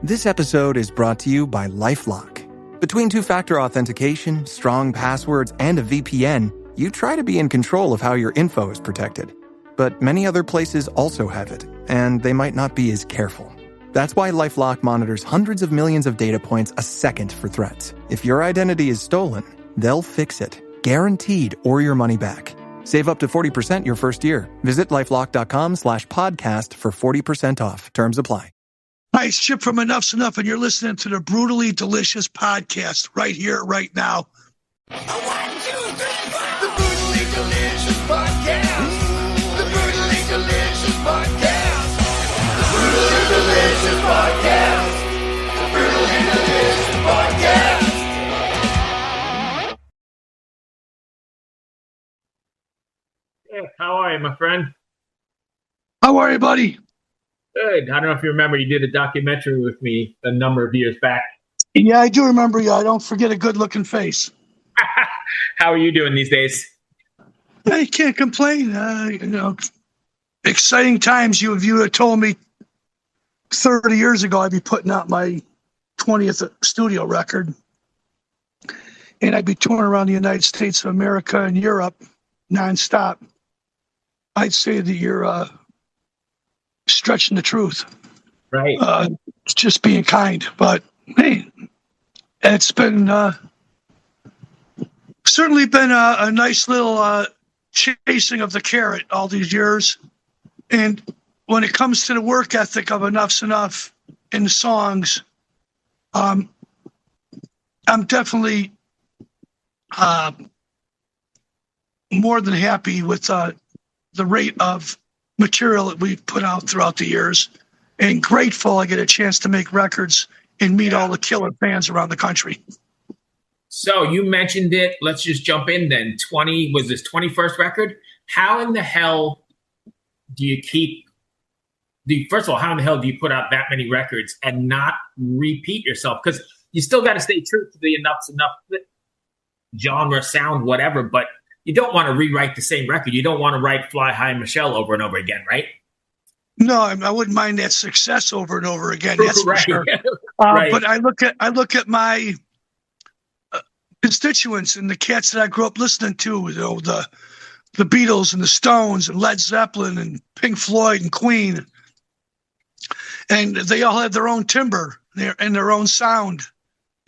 This episode is brought to you by LifeLock. Between two-factor authentication, strong passwords, and a VPN, you try to be in control of how your info is protected. But many other places also have it, and they might not be as careful. That's why LifeLock monitors hundreds of millions of data points a second for threats. If your identity is stolen, they'll fix it, guaranteed, or your money back. Save up to 40% your first year. Visit LifeLock.com/podcast for 40% off. Terms apply. Hi, it's Chip from Enuff Z'Nuff, and you're listening to the Brutally Delicious podcast right here, right now. 1, 2, 3, 4. The Brutally Delicious podcast. The Brutally Delicious podcast. The Brutally Delicious podcast. The Brutally Delicious podcast. Hey, how are you, my friend? How are you, buddy? Good. I don't know if you remember, you did a documentary with me a number of years back. Yeah, I do remember you. I don't forget a good-looking face. How are you doing these days? I can't complain. Exciting times. If you had told me 30 years ago I'd be putting out my 20th studio record, and I'd be touring around the United States of America and Europe nonstop, I'd say that you're stretching the truth. Right. Just being kind. But, hey, it's been certainly been a nice little chasing of the carrot all these years. And when it comes to the work ethic of Enuff Z'Nuff in the songs, I'm definitely more than happy with the rate of material that we've put out throughout the years, and grateful I get a chance to make records and meet all the killer fans around the country. So you mentioned it. Let's just jump in then. Was this 21st record? How in the hell do you first of all, how in the hell do you put out that many records and not repeat yourself? Because you still got to stay true to the Enuff Z'Nuff genre, sound, whatever, but you don't want to rewrite the same record. You don't want to write Fly High Michelle over and over again, right? No, I wouldn't mind that success over and over again. That's for sure. Right. But I look at my constituents and the cats that I grew up listening to, the Beatles and the Stones and Led Zeppelin and Pink Floyd and Queen, and they all had their own timbre and their own sound.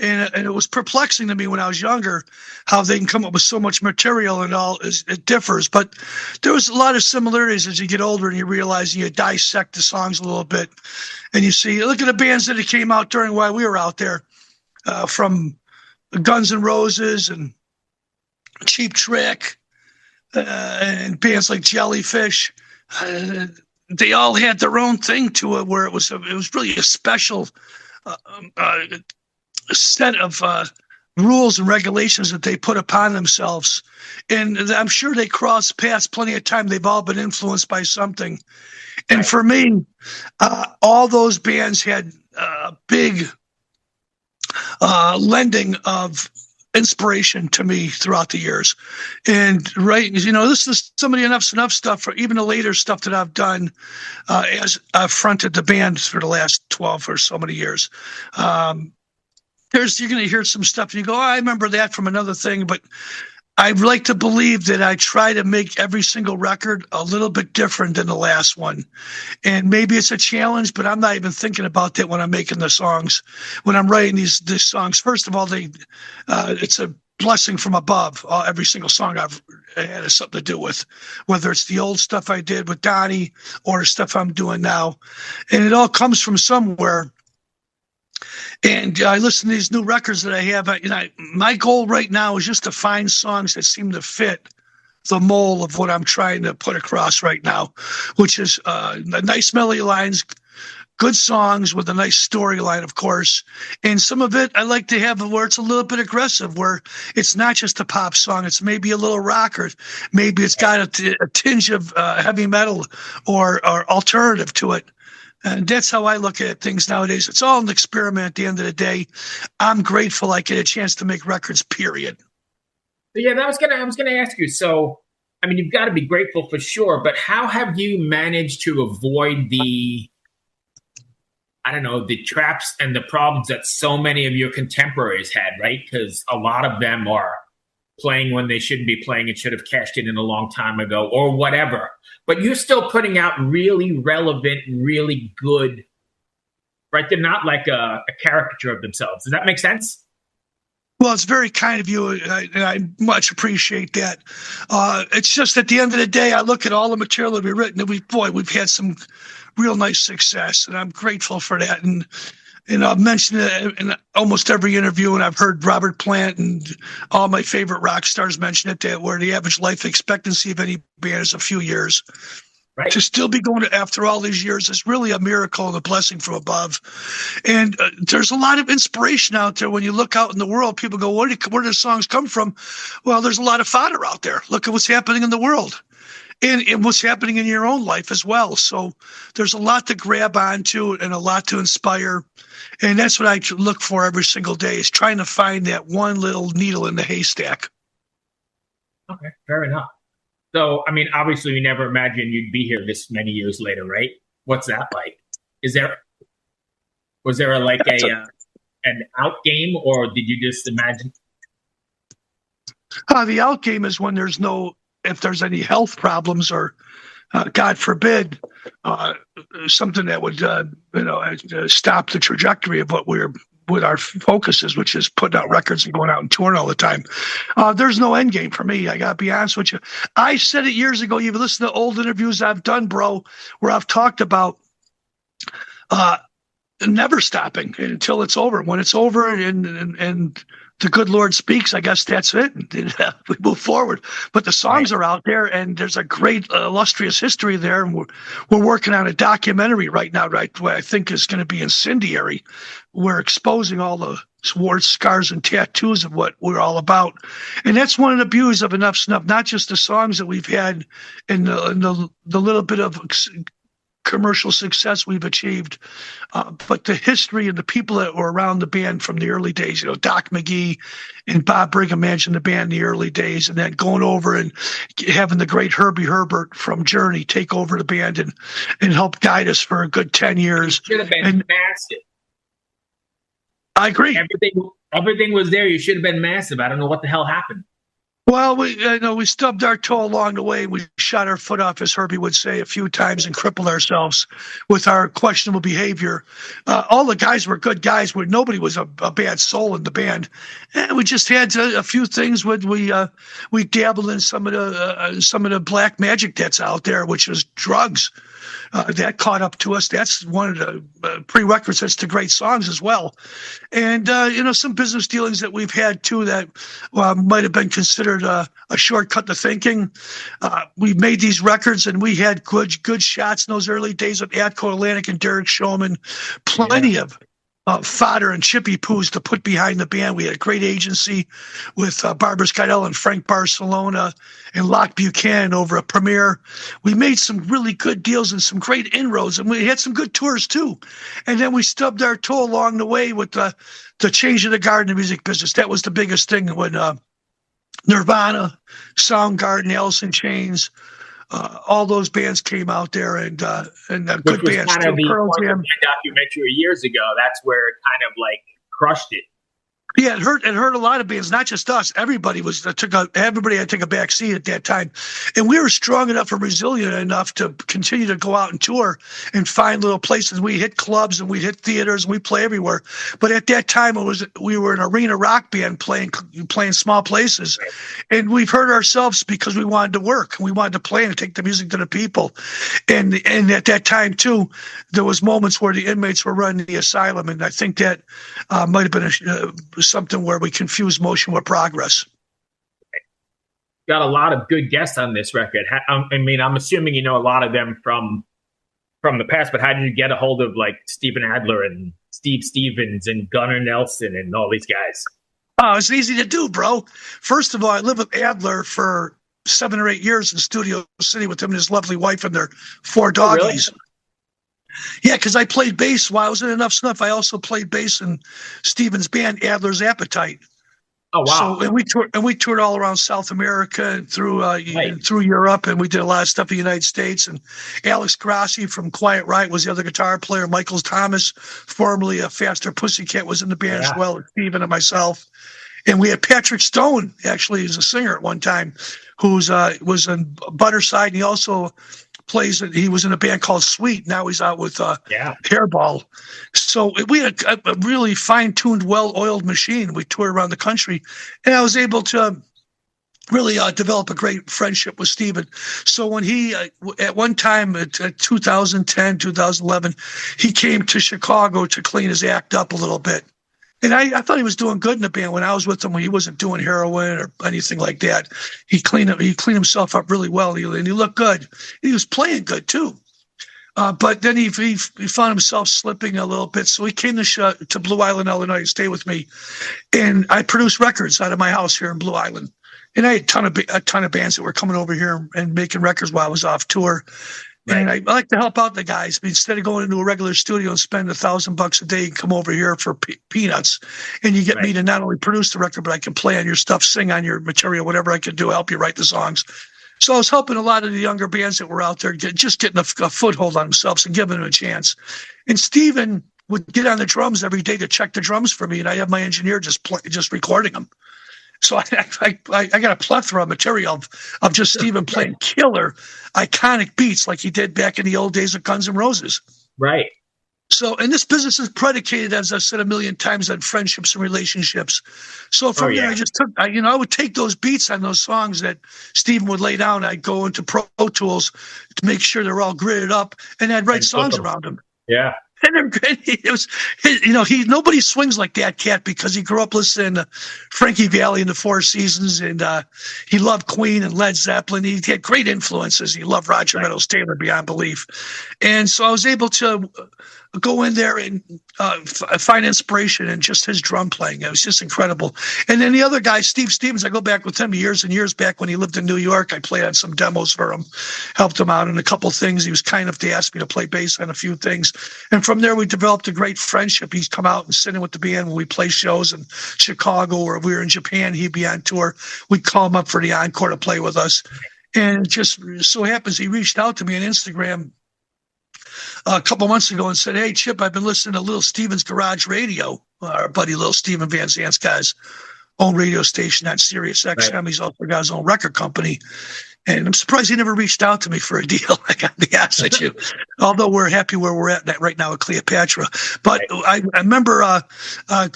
And it was perplexing to me when I was younger how they can come up with so much material and all. It differs. But there was a lot of similarities as you get older and you realize and you dissect the songs a little bit. And you see, look at the bands that came out during while we were out there, from Guns N' Roses and Cheap Trick and bands like Jellyfish. They all had their own thing to it where it was really a special set of rules and regulations that they put upon themselves. And I'm sure they crossed paths plenty of time. They've all been influenced by something. And Right. For me, all those bands had big lending of inspiration to me throughout the years. And this is some of the Enuff Z'Nuff stuff, or even the later stuff that I've done as I've fronted the band for the last 12 or so many years. You're going to hear some stuff and you go, I remember that from another thing. But I'd like to believe that I try to make every single record a little bit different than the last one. And maybe it's a challenge, but I'm not even thinking about that when I'm making the songs. When I'm writing these songs, first of all, it's a blessing from above. Every single song I've had something to do with, whether it's the old stuff I did with Donnie or the stuff I'm doing now. And it all comes from somewhere. And I listen to these new records that I have. My goal right now is just to find songs that seem to fit the mold of what I'm trying to put across right now, which is nice melody lines, good songs with a nice storyline, of course. And some of it I like to have where it's a little bit aggressive, where it's not just a pop song. It's maybe a little rocker. Maybe it's got a tinge of heavy metal or alternative to it. And that's how I look at things nowadays. It's all an experiment at the end of the day. I'm grateful I get a chance to make records, period. Yeah, I was gonna ask you. So, I mean, you've got to be grateful for sure, but how have you managed to avoid the I don't know, the traps and the problems that so many of your contemporaries had, right? Because a lot of them are playing when they shouldn't be playing and should have cashed it in a long time ago or whatever. But you're still putting out really relevant, really good, right? They're not like a caricature of themselves. Does that make sense? Well, it's very kind of you, and I much appreciate that. It's just at the end of the day, I look at all the material that we've written, and we've had some real nice success, and I'm grateful for that. And I've mentioned it in almost every interview, and I've heard Robert Plant and all my favorite rock stars mention it, that where the average life expectancy of any band is a few years. Right. To still be going after all these years is really a miracle and a blessing from above. And there's a lot of inspiration out there. When you look out in the world, people go, where do the songs come from? Well, there's a lot of fodder out there. Look at what's happening in the world and what's happening in your own life as well. So there's a lot to grab onto and a lot to inspire. And that's what I look for every single day, is trying to find that one little needle in the haystack. Okay, fair enough. So, I mean, obviously, we never imagined you'd be here this many years later, right? What's that like? Was there an out game, or did you just imagine? The out game is when if there's any health problems or, God forbid, something that would, stop the trajectory of what our focus is, which is putting out records and going out and touring all the time. There's no end game for me. I got to be honest with you. I said it years ago. You've listened to old interviews I've done, bro, where I've talked about never stopping until it's over. When it's over and the good Lord speaks, I guess that's it. We move forward. But the songs are out there, and there's a great illustrious history there. And we're working on a documentary right now, what I think is going to be incendiary. We're exposing all the warts, scars, and tattoos of what we're all about. And that's one of the beauties of Enuff Z'Nuff, not just the songs that we've had and the little bit of commercial success we've achieved, but the history and the people that were around the band from the early days. Doc McGee and Bob Brigham managing the band in the early days, and then going over and having the great Herbie Herbert from Journey take over the band and help guide us for a good 10 years. It should have been massive. I agree. Everything was there. You should have been massive. I don't know what the hell happened. Well, we stubbed our toe along the way. We shot our foot off, as Herbie would say, a few times and crippled ourselves with our questionable behavior. All the guys were good guys. Nobody was a bad soul in the band. And we just had a few things. We dabbled in some of the black magic that's out there, which is drugs. That caught up to us. That's one of the prerequisites to great songs as well. And, some business dealings that we've had, too, that might have been considered a shortcut to thinking. We made these records, and we had good shots in those early days of Atco Atlantic and Derek Showman. Plenty of fodder and chippy poos to put behind the band. We had a great agency with Barbara Skydell and Frank Barcelona and Locke Buchanan over a premiere. We made some really good deals and some great inroads, and we had some good tours too. And then we stubbed our toe along the way with the change of the guard in the music business. That was the biggest thing when Nirvana, Soundgarden, Alice in Chains, all those bands came out there, and good bands. Kind of the documentary years ago. That's where it kind of crushed it. Yeah, it hurt a lot of bands, not just us. Everybody had to take a back seat at that time. And we were strong enough and resilient enough to continue to go out and tour and find little places. We hit clubs and we hit theaters and we play everywhere. But at that time we were an arena rock band playing small places. And we've hurt ourselves because we wanted to work and we wanted to play and take the music to the people. And at that time too, there was moments where the inmates were running the asylum, and I think that might have been something where we confuse motion with progress. Got a lot of good guests on this record. I mean, I'm assuming you know a lot of them from the past, but how did you get a hold of Steven Adler and Steve Stevens and Gunnar Nelson and all these guys? Oh, it's easy to do, bro. First of all, I lived with Adler for 7 or 8 years in Studio City with him and his lovely wife and their 4 doggies. Oh, really? Yeah, because I played bass while I was in Enuff Z'Nuff. I also played bass in Steven's band, Adler's Appetite. Oh wow! So we toured all around South America and through Europe, and we did a lot of stuff in the United States. And Alex Grassi from Quiet Riot was the other guitar player. Michael Thomas, formerly a Faster Pussycat, was in the band as well as Stephen and myself. And we had Patrick Stone, actually, as a singer at one time, who's was in Butterside, and he also he was in a band called Sweet. Now he's out with Hairball. So we had a really fine-tuned, well-oiled machine. We toured around the country, and I was able to really develop a great friendship with Steven. So when he, at one time, at 2010, 2011, he came to Chicago to clean his act up a little bit. And I thought he was doing good in the band. When I was with him, he wasn't doing heroin or anything like that. He cleaned himself up really well, and he looked good. He was playing good too. But then he found himself slipping a little bit. So he came to Blue Island, Illinois, to stay with me. And I produced records out of my house here in Blue Island. And I had a ton of bands that were coming over here and making records while I was off tour. Right. And I like to help out the guys. Instead of going into a regular studio and spend $1,000 a day and come over here for peanuts, and you get me to not only produce the record, but I can play on your stuff, sing on your material, whatever I can do, help you write the songs. So I was helping a lot of the younger bands that were out there getting a foothold on themselves and giving them a chance. And Steven would get on the drums every day to check the drums for me, and I have my engineer just recording them. So I got a plethora of material of just Steven playing killer, iconic beats like he did back in the old days of Guns N' Roses. Right. So, and this business is predicated, as I've said a million times, on friendships and relationships. So from there, I just took, I would take those beats on those songs that Steven would lay down. I'd go into Pro Tools to make sure they're all gridded up, and I'd write songs around them. Yeah. And it was, nobody swings like that cat, because he grew up listening to Frankie Valli and the Four Seasons, and he loved Queen and Led Zeppelin. He had great influences. He loved Roger Meadows Taylor beyond belief. And so I was able to go in there and find inspiration in just his drum playing. It was just incredible. And then the other guy, Steve Stevens, I go back with him years and years back when he lived in New York. I played on some demos for him, helped him out in a couple things. He was kind enough to ask me to play bass on a few things. And from there, we developed a great friendship. He's come out and sitting with the band when we play shows in Chicago, or if we were in Japan, he'd be on tour. We'd call him up for the encore to play with us. And it just so happens he reached out to me on Instagram a couple months ago and said, "Hey, Chip, I've been listening to Little Steven's Garage Radio." Our buddy Little Steven Van Zant's got his own radio station on Sirius XM. Right. He's also got his own record company. And I'm surprised he never reached out to me for a deal. I got to be honest with you. Although we're happy where we're at right now with Cleopatra. But I remember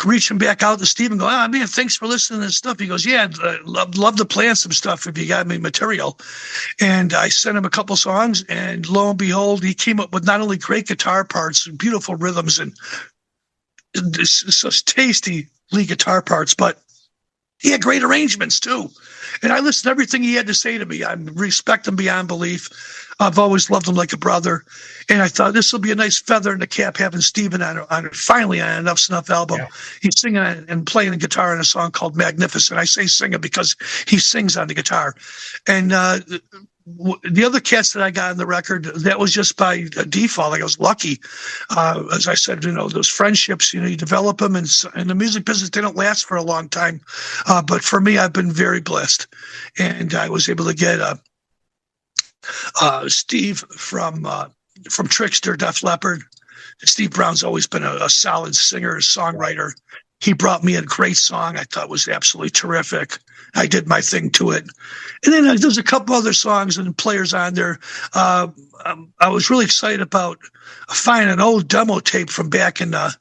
reaching back out to Steve and going, "Oh, man, thanks for listening to this stuff." He goes, "Yeah, love to play on some stuff if you got me material." And I sent him a couple songs, and lo and behold, he came up with not only great guitar parts and beautiful rhythms and such tasty lead guitar parts, but he had great arrangements too. And I listened to everything he had to say to me. I respect him beyond belief. I've always loved him like a brother. And I thought this will be a nice feather in the cap, having Steven finally on Enuff Z'Nuff album. Yeah. He's singing and playing the guitar in a song called Magnificent. I say singing because he sings on the guitar. And the other cats that I got on the record, that was just by default. I was lucky. As I said, those friendships, you develop them, and in the music business, they don't last for a long time. But for me, I've been very blessed. And I was able to get Steve from Trickster, Def Leppard. Steve Brown's always been a solid singer, songwriter. He brought me a great song I thought was absolutely terrific. I did my thing to it. And then there's a couple other songs and players on there. I was really excited about finding an old demo tape from back in the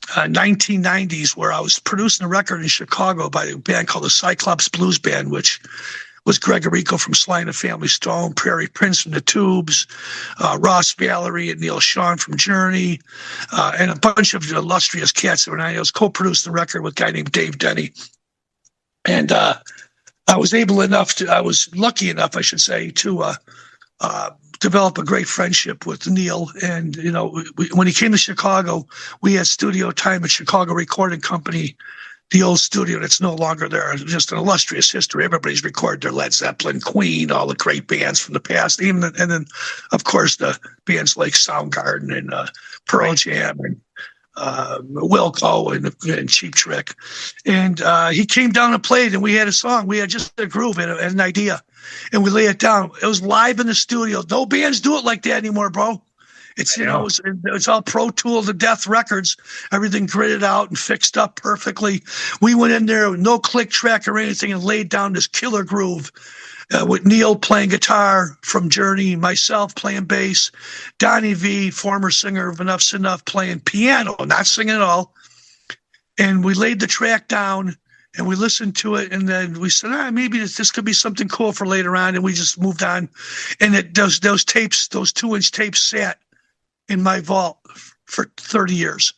1990s, where I was producing a record in Chicago by a band called the Cyclops Blues Band, which was Greg Rico from Sly and the Family Stone, Prairie Prince from the Tubes, Ross Valerie and Neil Sean from Journey, and a bunch of illustrious cats that were on. I was co-producing the record with a guy named Dave Denny. And I was lucky enough, I should say, to develop a great friendship with Neil. And, when he came to Chicago, we had studio time at Chicago Recording Company, the old studio that's no longer there. Just an illustrious history. Everybody's recorded their Led Zeppelin, Queen, all the great bands from the past. And then, of course, the bands like Soundgarden and Pearl Jam and Wilco and Cheap Trick. And he came down and played, and we had a song. We had just a groove and an idea, and we lay it down. It was live in the studio. No bands do it like that anymore, bro. It's, it's all Pro Tool to Death Records, everything gridded out and fixed up perfectly. We went in there with no click track or anything and laid down this killer groove. With Neil playing guitar from Journey, myself playing bass, Donnie V, former singer of Enuff Z'Nuff, playing piano, not singing at all. And we laid the track down and we listened to it, and then we said, maybe this could be something cool for later on, and we just moved on. And those tapes, those 2-inch tapes sat in my vault for 30 years.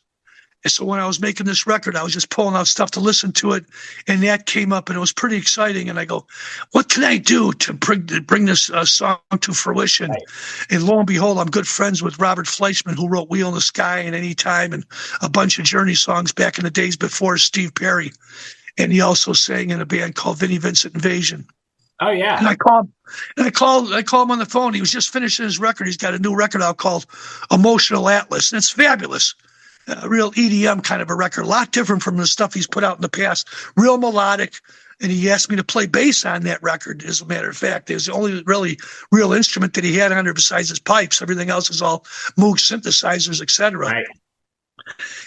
And so when I was making this record, I was just pulling out stuff to listen to it, and that came up, and it was pretty exciting. And I go, what can I do to bring this song to fruition? Right. And lo and behold, I'm good friends with Robert Fleischman, who wrote Wheel in the Sky and Anytime and a bunch of Journey songs back in the days before Steve Perry. And he also sang in a band called Vinnie Vincent Invasion. Oh, yeah. And I called him on the phone. He was just finishing his record. He's got a new record out called Emotional Atlas, and it's fabulous. Real EDM kind of a record, a lot different from the stuff he's put out in the past. Real melodic, and he asked me to play bass on that record. As a matter of fact, it was the only really real instrument that he had on there besides his pipes. Everything else is all Moog synthesizers, etc. Right.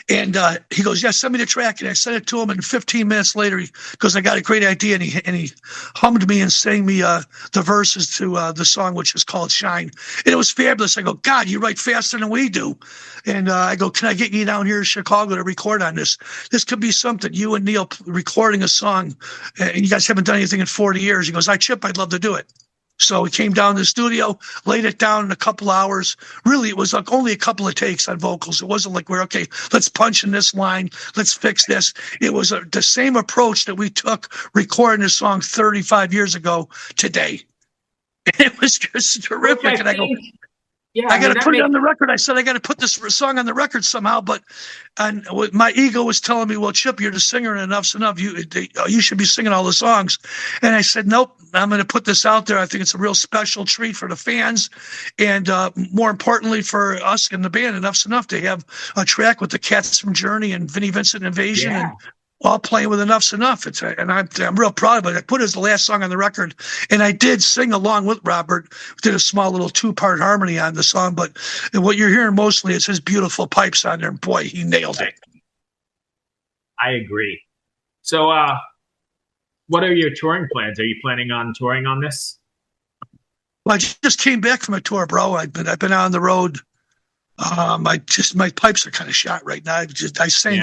And he goes, yeah, send me the track. And I sent it to him, and 15 minutes later, he goes, I got a great idea. And he hummed me and sang me the verses to the song, which is called Shine. And it was fabulous. I go, God, you write faster than we do. And I go, can I get you down here in Chicago to record on this? This could be something. You and Neil recording a song, and you guys haven't done anything in 40 years. He goes, Chip, I'd love to do it. So we came down to the studio, laid it down in a couple hours. Really, it was like only a couple of takes on vocals. It wasn't like okay, let's punch in this line, let's fix this. It was the same approach that we took recording this song 35 years ago today. It was just terrific. And I go, I got to put it on the record. I said, I got to put this song on the record somehow. But my ego was telling me, well, Chip, you're the singer in Enuff Z'Nuff. You should be singing all the songs. And I said, nope, I'm going to put this out there. I think it's a real special treat for the fans. And more importantly, for us in the band, Enuff Z'Nuff, to have a track with the Cats from Journey and Vinnie Vincent Invasion and all playing with Enuff Z'Nuff. And I'm real proud of it. I put it as the last song on the record, and I did sing along with Robert. Did a small little 2-part harmony on the song, but what you're hearing mostly is his beautiful pipes on there. And boy, he nailed it. I agree. So, what are your touring plans? Are you planning on touring on this? Well, I just came back from a tour, bro. I've been on the road. My pipes are kind of shot right now. I sang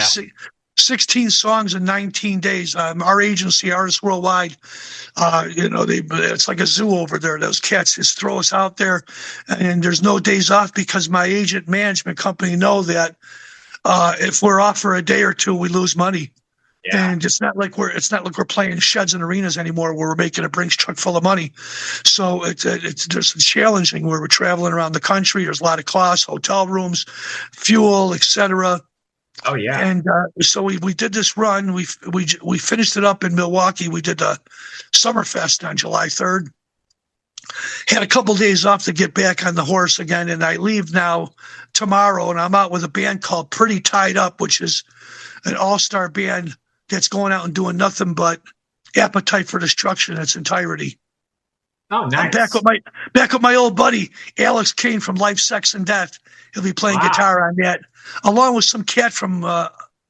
16 songs in 19 days. Our agency, Artists Worldwide, it's like a zoo over there. Those cats just throw us out there, and there's no days off because my agent management company know that if we're off for a day or two, we lose money. Yeah. And it's not like we're playing sheds and arenas anymore where we're making a Brinks truck full of money. So it's just challenging where we're traveling around the country. There's a lot of costs, hotel rooms, fuel, etc. Oh yeah. And so we did this run. We finished it up in Milwaukee. We did a Summerfest on July 3rd. Had a couple days off to get back on the horse again, and I leave now tomorrow, and I'm out with a band called Pretty Tied Up, which is an all-star band that's going out and doing nothing but Appetite for Destruction in its entirety. Oh, nice. I'm back with my old buddy Alex Kane from Life, Sex, and Death. He'll be playing guitar on that, along with some cat from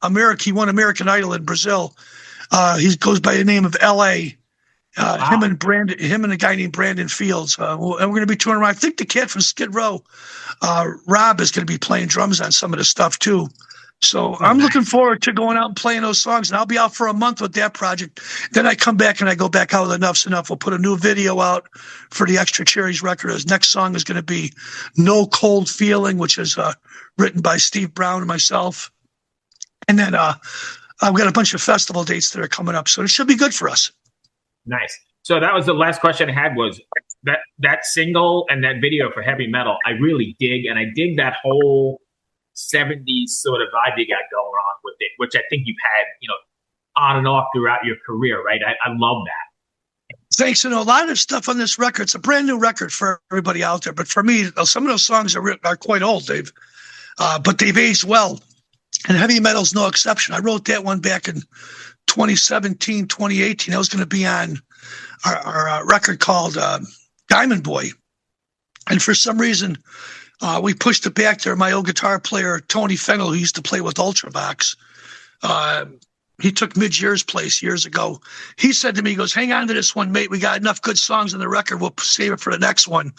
America. He won American Idol in Brazil. He goes by the name of L.A. Him and a guy named Brandon Fields. And we're going to be touring around. I think the cat from Skid Row, Rob, is going to be playing drums on some of the stuff too. So I'm looking forward to going out and playing those songs, and I'll be out for a month with that project. Then I come back and I go back out with Enuff Z'Nuff. We'll put a new video out for the Xtra Cherries record. His next song is going to be No Cold Feeling, which is written by Steve Brown and myself. And then I've got a bunch of festival dates that are coming up, so it should be good for us. Nice. So that was the last question I had, was that single and that video for Heavy Metal. I really dig, and I dig that whole 70s sort of vibe you got going on with it, which I think you've had, on and off throughout your career, right? I love that. Thanks. A lot of stuff on this record. It's a brand new record for everybody out there, but for me, some of those songs are quite old, Dave, but they've aged well. And heavy metal's no exception. I wrote that one back in 2017, 2018. I was going to be on our record called Diamond Boy. And for some reason, we pushed it back there. My old guitar player, Tony Fennell, who used to play with Ultravox, he took Mid-Year's place years ago. He said to me, he goes, hang on to this one, mate. We got enough good songs on the record. We'll save it for the next one.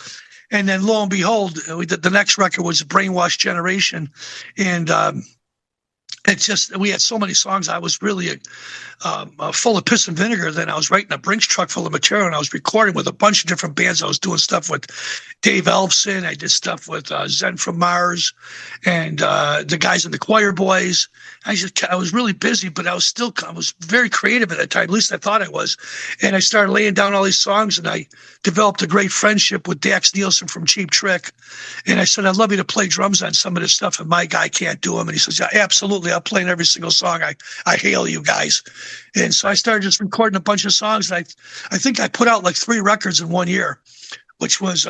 And then lo and behold, we did, the next record was Brainwashed Generation. And it's just, we had so many songs. I was really full of piss and vinegar. Then I was writing a Brinks truck full of material, and I was recording with a bunch of different bands. I was doing stuff with Dave Elfson. I did stuff with Zen from Mars and the guys in the Choir Boys. I was really busy, but I was very creative at that time. At least I thought I was. And I started laying down all these songs, and I developed a great friendship with Dax Nielsen from Cheap Trick. And I said, I'd love you to play drums on some of this stuff, and my guy can't do them. And he says, yeah, absolutely. I'll play in every single song. I hail you guys. And so I started just recording a bunch of songs. And I think I put out like 3 records in 1 year, which was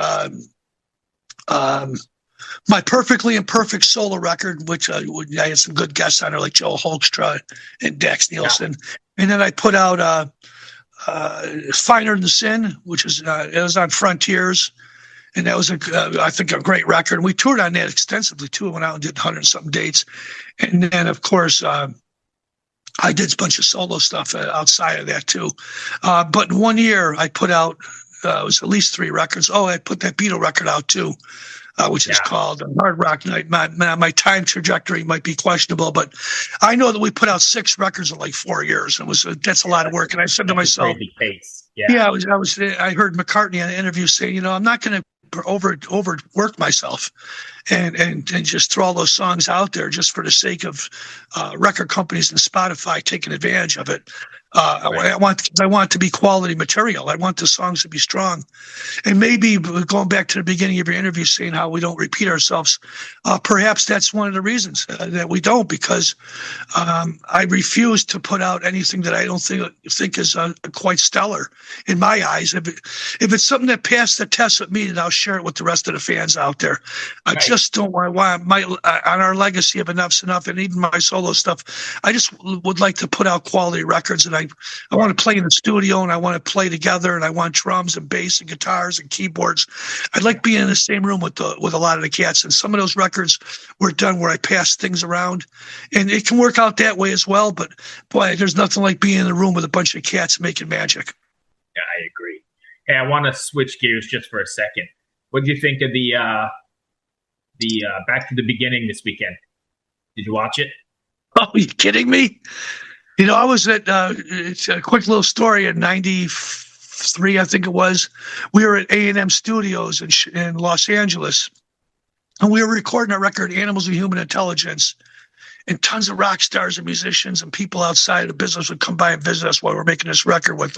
my Perfectly Imperfect solo record, which I had some good guests on there like Joe Hoekstra and Dax Nielsen. Yeah. And then I put out Finer Than Sin, which is it was on Frontiers. And that was, I think, a great record. And we toured on that extensively, too. I went out and did 100-something dates. And then, of course, I did a bunch of solo stuff outside of that, too. But in 1 year, I put out, it was at least 3 records. Oh, I put that Beatle record out, too, which is called Hard Rock Night. My time trajectory might be questionable, but I know that we put out 6 records in like 4 years. That's a lot of work. And I said to myself, I heard McCartney in an interview saying, I'm not going to overwork myself and just throw all those songs out there just for the sake of record companies and Spotify taking advantage of it. I want it to be quality material. I want the songs to be strong. And maybe going back to the beginning of your interview, saying how we don't repeat ourselves, perhaps that's one of the reasons that we don't, because I refuse to put out anything that I don't think is quite stellar in my eyes. If it's something that passed the test with me, then I'll share it with the rest of the fans out there. I just don't want on our legacy of Enuff Z'Nuff and even my solo stuff, I just would like to put out quality records, and I want to play in the studio, and I want to play together, and I want drums and bass and guitars and keyboards. I'd like being in the same room with a lot of the cats. And some of those records were done where I passed things around, and it can work out that way as well. But boy, there's nothing like being in the room with a bunch of cats making magic. Yeah, I agree. Hey, I want to switch gears just for a second. What did you think of the Back to the Beginning this weekend? Did you watch it? Oh, are you kidding me? I was at, it's a quick little story, in 93, I think it was. We were at A&M Studios in Los Angeles, and we were recording a record, Animals of Human Intelligence, and tons of rock stars and musicians and people outside of the business would come by and visit us while we were making this record it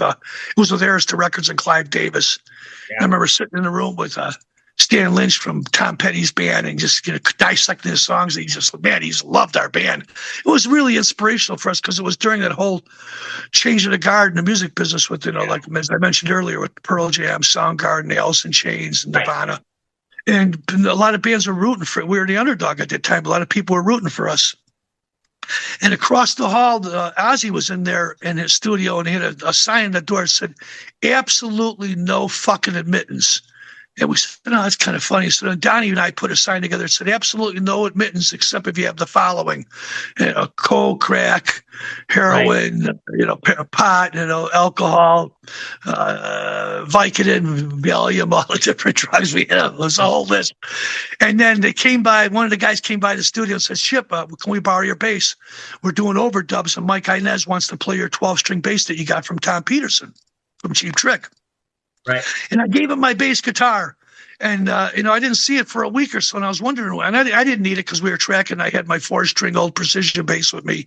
was with Arista Records and Clive Davis. Yeah. I remember sitting in the room with Stan Lynch from Tom Petty's band and just dissecting his songs. He just loved our band. It was really inspirational for us because it was during that whole change of the guard in the music business with, like as I mentioned earlier, with Pearl Jam, Soundgarden, Alice in Chains, and Nirvana. And a lot of bands were rooting for it. We were the underdog at that time. A lot of people were rooting for us. And across the hall, Ozzy was in there in his studio, and he had a sign on the door that said, "Absolutely no fucking admittance." And we said, that's kind of funny. So Donnie and I put a sign together that said, "Absolutely no admittance except if you have the following: coke, crack, heroin, pot, alcohol, Vicodin, Valium, all the different drugs we have." It was a whole list. And then they came by. One of the guys came by the studio and said, "Chip, can we borrow your bass? We're doing overdubs, and Mike Inez wants to play your 12-string bass that you got from Tom Peterson from Cheap Trick." Right. And I gave him my bass guitar, and I didn't see it for a week or so, and I was wondering, and I didn't need it because we were tracking. I had my 4-string old precision bass with me,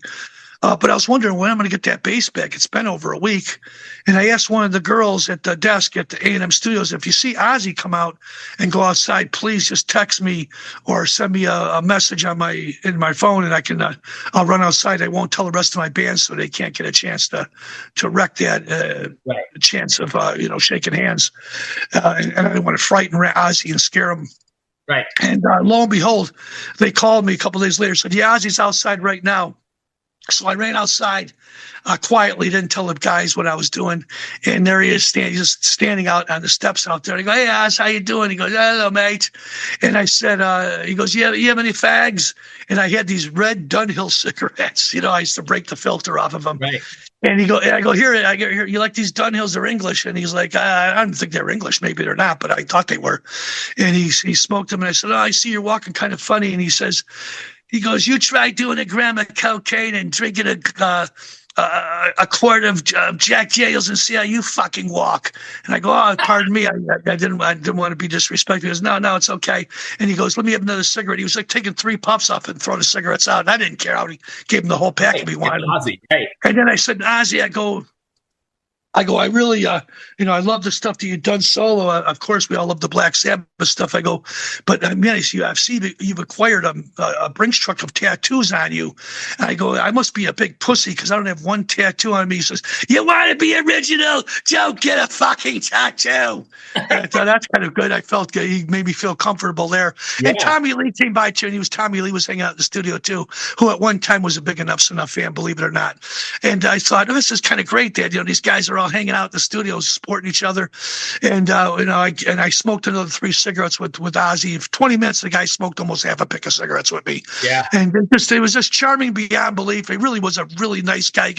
but I was wondering when I'm going to get that bass back. It's been over a week, and I asked one of the girls at the desk at the A&M Studios, if you see Ozzy come out and go outside, please just text me or send me a message in my phone, and I can I'll run outside. I won't tell the rest of my band so they can't get a chance to wreck that chance of shaking hands, and I didn't want to frighten Ozzy and scare him. Right. And lo and behold, they called me a couple days later, said, yeah, Ozzy's outside right now. So I ran outside quietly, didn't tell the guys what I was doing. And there he is, just standing out on the steps out there. I go, hey, Oz, how you doing? He goes, hello, mate. And I said, he goes, you have any fags? And I had these red Dunhill cigarettes. You know, I used to break the filter off of them. Right. And I go, here, you like these Dunhills? They're English. And he's like, I don't think they're English. Maybe they're not, but I thought they were. And he smoked them. And I said, oh, I see you're walking kind of funny. And he goes, you try doing a gram of cocaine and drinking a quart of Jack Daniels and see how you fucking walk. And I go, oh, pardon me. I didn't want to be disrespectful. He goes, no, it's okay. And he goes, let me have another cigarette. He was like taking 3 puffs off and throwing the cigarettes out. And I didn't care. I gave him the whole pack if he wanted. Ozzy. Hey. And then I said, Ozzy, I really, I love the stuff that you've done solo. Of course, we all love the Black Sabbath stuff. I go, but I mean, I see that you've acquired a Brinks truck of tattoos on you. And I go, I must be a big pussy because I don't have one tattoo on me. He says, you want to be original? Don't get a fucking tattoo. And I thought that's kind of good. I felt good. He made me feel comfortable there. Yeah. And Tommy Lee came by too, and Tommy Lee was hanging out in the studio too, who at one time was a big Enuff Z'Nuff fan, believe it or not. And I thought, oh, this is kind of great, Dad. These guys are all hanging out in the studios, supporting each other. And I smoked another 3 cigarettes with Ozzy. 20 minutes, the guy smoked almost half a pick of cigarettes with me. Yeah. And it was just charming beyond belief. He really was a really nice guy.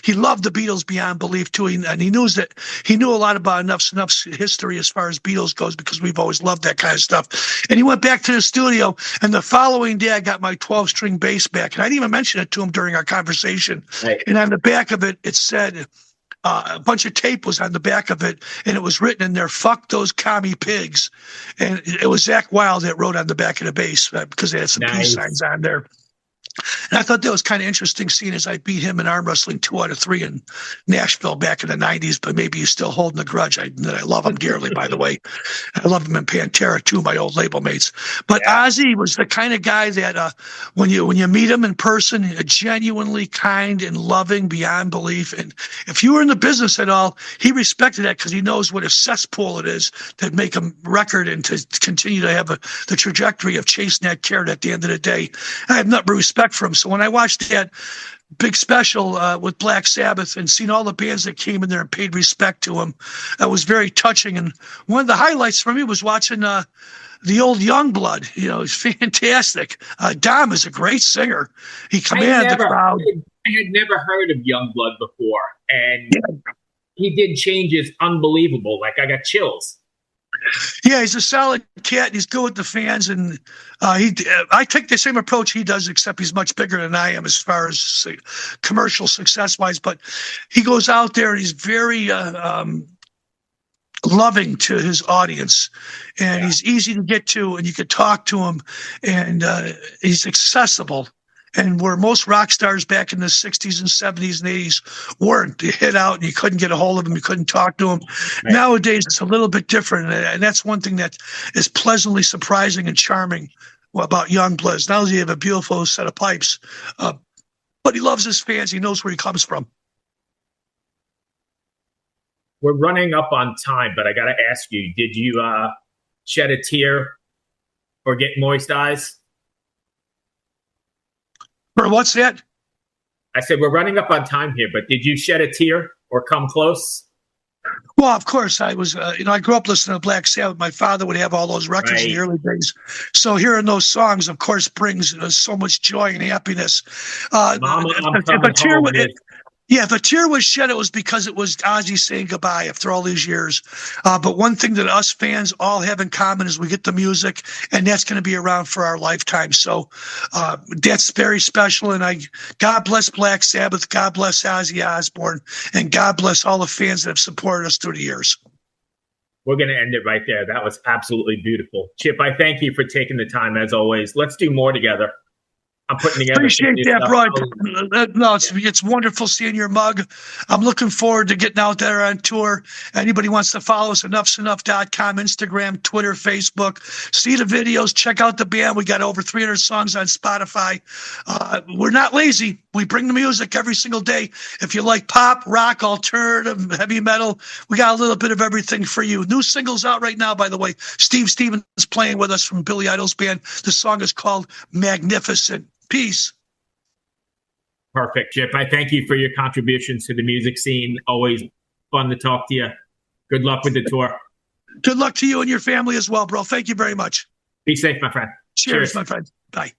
He loved the Beatles beyond belief too. And he knew a lot about Enuff Z'Nuff's history as far as Beatles goes, because we've always loved that kind of stuff. And he went back to the studio, and the following day I got my 12-string bass back. And I didn't even mention it to him during our conversation. Right. And on the back of it, it said, a bunch of tape was on the back of it, and it was written in there, "Fuck those commie pigs." And it was Zakk Wylde that wrote on the back of the bass because they had some peace signs on there. And I thought that was kind of interesting, seeing as I beat him in arm wrestling 2 out of 3 in Nashville back in the 90s, but maybe he's still holding a grudge. I love him dearly, by the way. I love him in Pantera too, my old label mates. But yeah. Ozzy was the kind of guy that when you meet him in person, genuinely kind and loving beyond belief. And if you were in the business at all, he respected that because he knows what a cesspool it is to make a record and to continue to have the trajectory of chasing that carrot at the end of the day. I have nothing but respect for him. So when I watched that big special with Black Sabbath and seen all the bands that came in there and paid respect to him, that was very touching. And one of the highlights for me was watching the old Youngblood. It's fantastic. Dom is a great singer. He commanded the crowd. I had never heard of Youngblood before, and he did changes unbelievable. Like, I got chills. Yeah, he's a solid cat. He's good with the fans, and I take the same approach he does, except he's much bigger than I am as far as commercial success-wise. But he goes out there and he's very loving to his audience, and he's easy to get to, and you could talk to him, and he's accessible. And where most rock stars back in the 60s and 70s and 80s weren't, you hit out and you couldn't get a hold of them, you couldn't talk to them. Right. Nowadays, it's a little bit different. And that's one thing that is pleasantly surprising and charming about Youngblood. Not only does he have a beautiful set of pipes, but he loves his fans. He knows where he comes from. We're running up on time, but I got to ask you, did you shed a tear or get moist eyes? For what's that? I said, we're running up on time here, but did you shed a tear or come close? Well, of course, I was, I grew up listening to Black Sabbath. My father would have all those records in the early days. So hearing those songs, of course, brings so much joy and happiness. Mama, if a tear was shed, it was because it was Ozzy saying goodbye after all these years. But one thing that us fans all have in common is we get the music, and that's going to be around for our lifetime. So that's very special. And God bless Black Sabbath, God bless Ozzy Osbourne, and God bless all the fans that have supported us through the years. We're going to end it right there. That was absolutely beautiful. Chip, I thank you for taking the time, as always. Let's do more together. I'm putting together. Appreciate that, bro. No, it's wonderful seeing your mug. I'm looking forward to getting out there on tour. Anybody wants to follow us, EnuffZ'Nuff.com, Instagram, Twitter, Facebook. See the videos. Check out the band. We got over 300 songs on Spotify. We're not lazy. We bring the music every single day. If you like pop, rock, alternative, heavy metal, we got a little bit of everything for you. New singles out right now, by the way. Steve Stevens is playing with us from Billy Idol's band. The song is called Magnificent. Peace. Perfect, Chip. I thank you for your contributions to the music scene. Always fun to talk to you. Good luck with the tour. Good luck to you and your family as well, bro. Thank you very much. Be safe, my friend. Cheers. My friend. Bye.